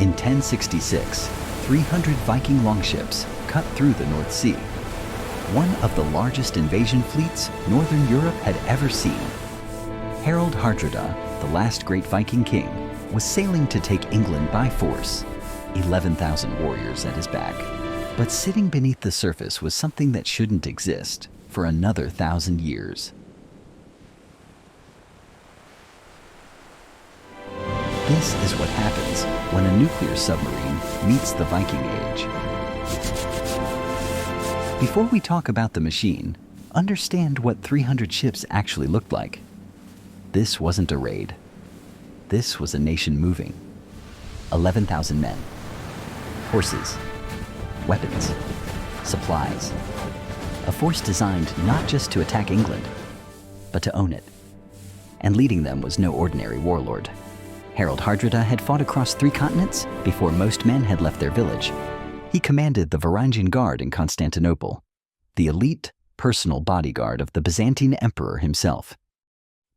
In 1066, 300 Viking longships cut through the North Sea, one of the largest invasion fleets Northern Europe had ever seen. Harald Hardrada, the last great Viking king, was sailing to take England by force, 11,000 warriors at his back. But sitting beneath the surface was something that shouldn't exist for another 1,000 years. This is what happens when a nuclear submarine meets the Viking Age. Before we talk about the machine, understand what 300 ships actually looked like. This wasn't a raid. This was a nation moving. 11,000 men. Horses. Weapons. Supplies. A force designed not just to attack England, but to own it. And leading them was no ordinary warlord. Harald Hardrada had fought across 3 continents before most men had left their village. He commanded the Varangian Guard in Constantinople, the elite personal bodyguard of the Byzantine emperor himself.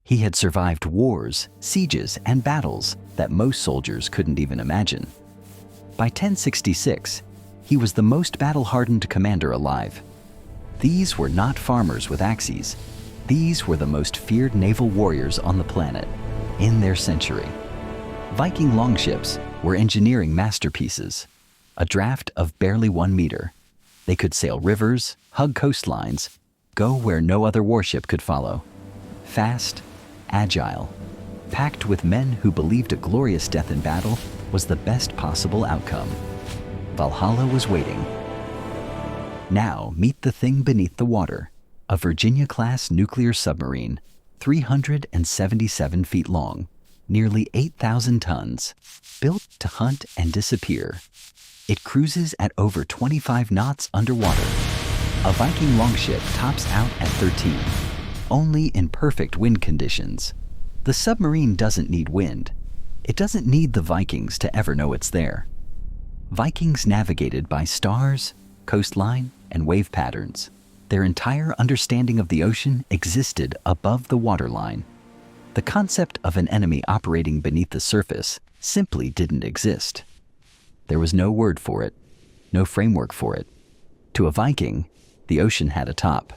He had survived wars, sieges, and battles that most soldiers couldn't even imagine. By 1066, he was the most battle-hardened commander alive. These were not farmers with axes. These were the most feared naval warriors on the planet in their century. Viking longships were engineering masterpieces, a draft of barely 1 meter. They could sail rivers, hug coastlines, go where no other warship could follow. Fast, agile, packed with men who believed a glorious death in battle was the best possible outcome. Valhalla was waiting. Now meet the thing beneath the water, a Virginia-class nuclear submarine, 377 feet long, nearly 8,000 tons, built to hunt and disappear. It cruises at over 25 knots underwater. A Viking longship tops out at 13, only in perfect wind conditions. The submarine doesn't need wind. It doesn't need the Vikings to ever know it's there. Vikings navigated by stars, coastline, and wave patterns. Their entire understanding of the ocean existed above the waterline. The concept of an enemy operating beneath the surface simply didn't exist. There was no word for it, no framework for it. To a Viking, the ocean had a top.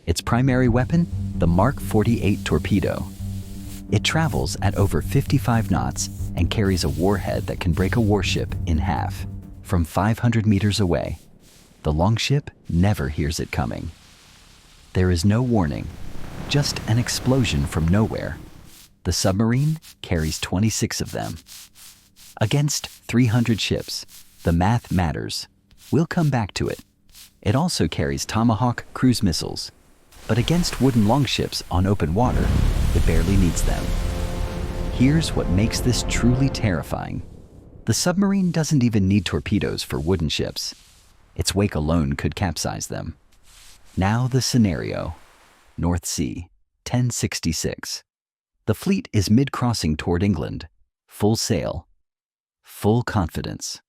Its primary weapon, the Mark 48 torpedo. It travels at over 55 knots and carries a warhead that can break a warship in half from 500 meters away. The longship never hears it coming. There is no warning, just an explosion from nowhere. The submarine carries 26 of them. Against 300 ships, the math matters. We'll come back to it. It also carries Tomahawk cruise missiles, but against wooden longships on open water, it barely needs them. Here's what makes this truly terrifying. The submarine doesn't even need torpedoes for wooden ships. Its wake alone could capsize them. Now the scenario. North Sea, 1066. The fleet is mid-crossing toward England. Full sail. Full confidence.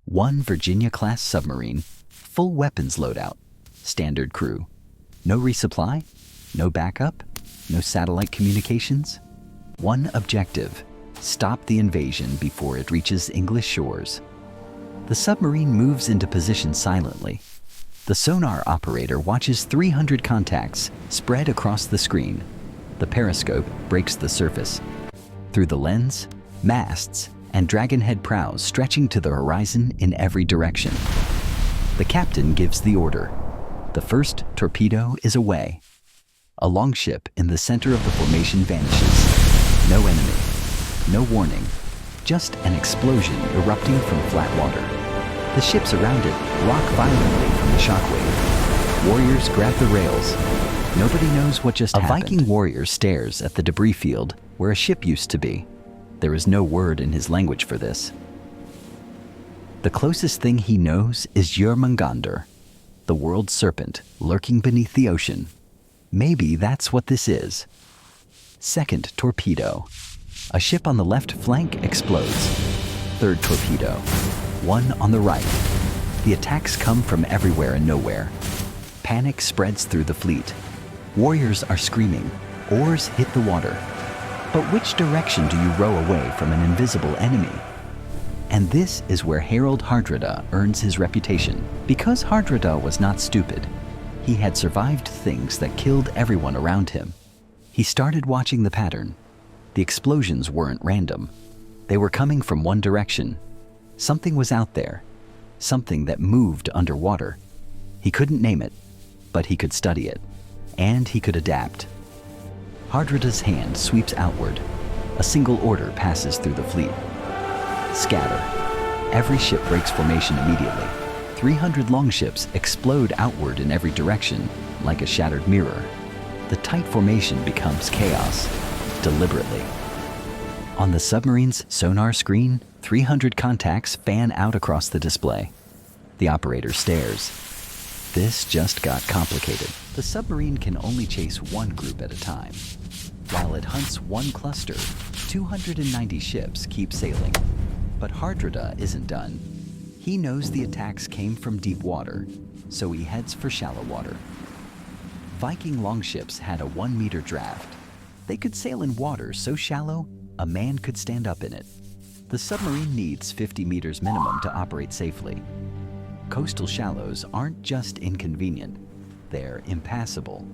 One Virginia-class submarine, full weapons loadout, standard crew. No resupply, no backup, no satellite communications. One objective, stop the invasion before it reaches English shores. The submarine moves into position silently. The sonar operator watches 300 contacts spread across the screen. The periscope breaks the surface. Through the lens, masts, and dragonhead prows stretching to the horizon in every direction. The captain gives the order. The first torpedo is away. A longship in the center of the formation vanishes. No enemy, no warning, just an explosion erupting from flat water. The ships around it rock violently from the shockwave. Warriors grab the rails. Nobody knows what just happened. A Viking warrior stares at the debris field where a ship used to be. There is no word in his language for this. The closest thing he knows is Jörmungandr, the world serpent lurking beneath the ocean. Maybe that's what this is. Second torpedo. A ship on the left flank explodes. Third torpedo. One on the right. The attacks come from everywhere and nowhere. Panic spreads through the fleet. Warriors are screaming. Oars hit the water. But which direction do you row away from an invisible enemy? And this is where Harold Hardrada earns his reputation. Because Hardrada was not stupid, he had survived things that killed everyone around him. He started watching the pattern. The explosions weren't random. They were coming from one direction. Something was out there, something that moved underwater. He couldn't name it, but he could study it, and he could adapt. Hardrada's hand sweeps outward. A single order passes through the fleet. Scatter. Every ship breaks formation immediately. 300 longships explode outward in every direction, like a shattered mirror. The tight formation becomes chaos, deliberately. On the submarine's sonar screen, 300 contacts fan out across the display. The operator stares. This just got complicated. The submarine can only chase one group at a time. While it hunts one cluster, 290 ships keep sailing. But Hardrada isn't done. He knows the attacks came from deep water, so he heads for shallow water. Viking longships had a 1-meter draft. They could sail in water so shallow, a man could stand up in it. The submarine needs 50 meters minimum to operate safely. Coastal shallows aren't just inconvenient, they're impassable.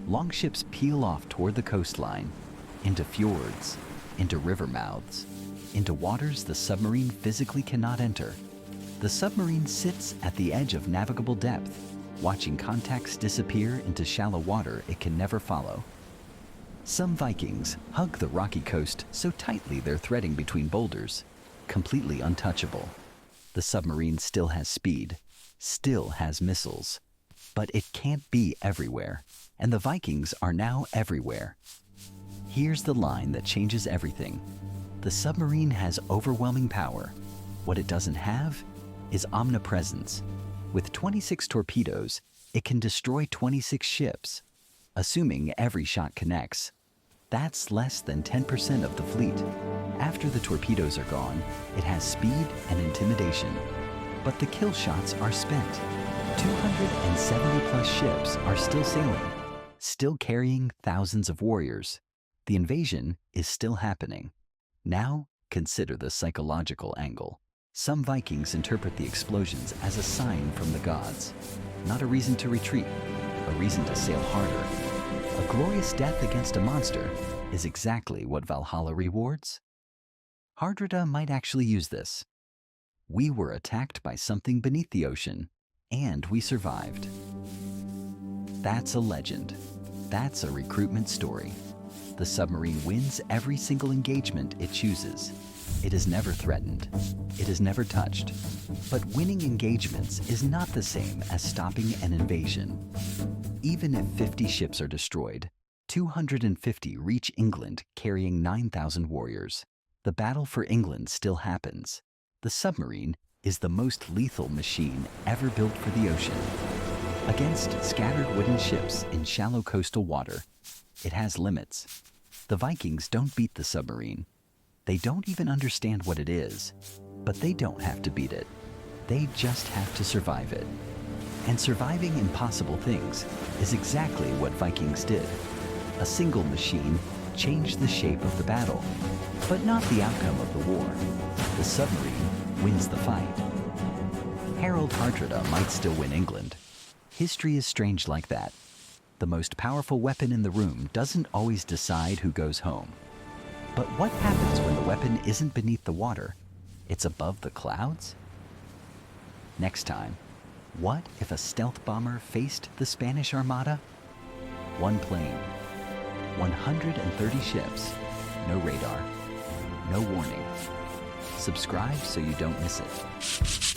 Longships peel off toward the coastline, into fjords, into river mouths, into waters the submarine physically cannot enter. The submarine sits at the edge of navigable depth, watching contacts disappear into shallow water it can never follow. Some Vikings hug the rocky coast so tightly they're threading between boulders, completely untouchable. The submarine still has speed, still has missiles, but it can't be everywhere, and the Vikings are now everywhere. Here's the line that changes everything. The submarine has overwhelming power. What it doesn't have is omnipresence. With 26 torpedoes, it can destroy 26 ships, assuming every shot connects. That's less than 10% of the fleet. After the torpedoes are gone, it has speed and intimidation. But the kill shots are spent. 270 plus ships are still sailing, still carrying thousands of warriors. The invasion is still happening. Now, consider the psychological angle. Some Vikings interpret the explosions as a sign from the gods, not a reason to retreat, a reason to sail harder. A glorious death against a monster is exactly what Valhalla rewards. Hardrada might actually use this. We were attacked by something beneath the ocean, and we survived. That's a legend. That's a recruitment story. The submarine wins every single engagement it chooses. It is never threatened. It is never touched. But winning engagements is not the same as stopping an invasion. Even if 50 ships are destroyed, 250 reach England carrying 9,000 warriors. The battle for England still happens. The submarine is the most lethal machine ever built for the ocean. Against scattered wooden ships in shallow coastal water, it has limits. The Vikings don't beat the submarine. They don't even understand what it is, but they don't have to beat it. They just have to survive it. And surviving impossible things is exactly what Vikings did. A single machine changed the shape of the battle, but not the outcome of the war. The submarine wins the fight. Harold Hardrada might still win England. History is strange like that. The most powerful weapon in the room doesn't always decide who goes home. But what happens when the weapon isn't beneath the water? It's above the clouds? Next time, what if a stealth bomber faced the Spanish Armada? One plane, 130 ships, no radar, no warning. Subscribe so you don't miss it.